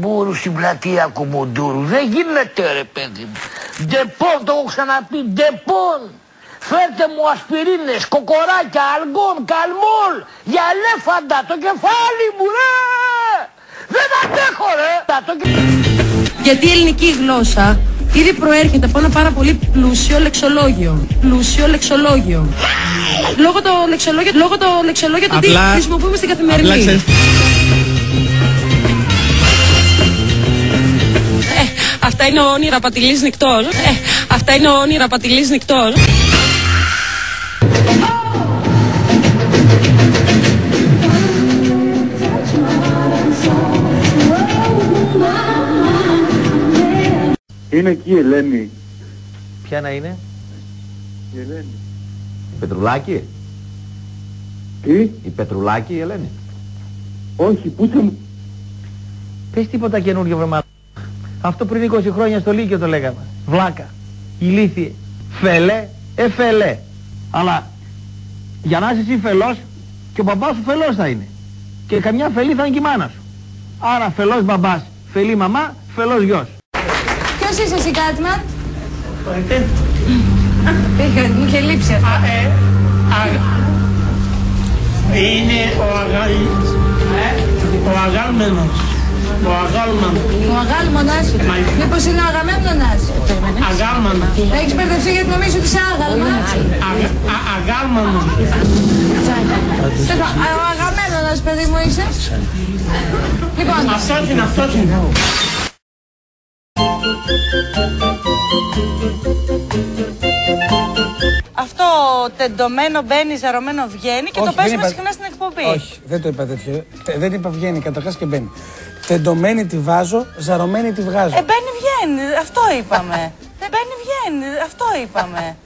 Μπούρου στην πλατεία Κουμουντούρου. Δεν γίνεται ρε παιδί μου. Ντεπών, το έχω ξαναπεί, ντεπών. Φέρτε μου ασπιρίνες, κοκοράκια, αλγόν, καλμόλ, για ελέφαντα, το κεφάλι μου ρε. Δεν αντέχω ρε. Γιατί η ελληνική γλώσσα ήδη προέρχεται από ένα πάρα πολύ πλούσιο λεξολόγιο. Λόγω το λεξολόγιο το τι χρησιμοποιούμε στην καθημερινή. Αυτά είναι όνειρα πατηλής νυχτών. Αυτά είναι όνειρα πατηλής νυχτών. Είναι εκεί η Ελένη. Ποια να είναι? Η Ελένη. Η Πετρουλάκη. Τι? Η Πετρουλάκη η Ελένη. Όχι, πού θα μου... Πες τίποτα καινούργιο βρεμά. Αυτό πριν 20 χρόνια στο Λύκειο το λέγαμε. Βλάκα, ηλίθιε, φελέ, εφελέ. Αλλά για να είσαι εσύ φελός και ο μπαμπάς σου φελός θα είναι. Και καμιά φελή θα είναι και η μάνα σου. Άρα φελός μπαμπάς, φελή μαμά, φελός γιος. Ποιος είσαι εσύ Κάτμα? Μου είχε λείψει αυτό. Είναι ο αγάλμενος. Ο αγάλμονας. Μήπως είναι ο αγαμέμνονας? Αγάλμανος. Έχεις μπερδευτεί γιατί νομίζω ότι είσαι άγαλμα. Αγάλμανος. Ο αγαμέμνονας παιδί μου είσαι. Λοιπόν. Αυτός είναι. Αυτό τεντωμένο μπαίνει, ζαρωμένο βγαίνει και όχι, το παίζουμε συχνά στην εκπομπή. Όχι, δεν το είπα τέτοιο. Δεν είπα βγαίνει καταρχάς και μπαίνει. Τεντωμένη τη βάζω, ζαρωμένη τη βγάζω. Μπαίνει βγαίνει, αυτό είπαμε. Μπαίνει βγαίνει, αυτό είπαμε.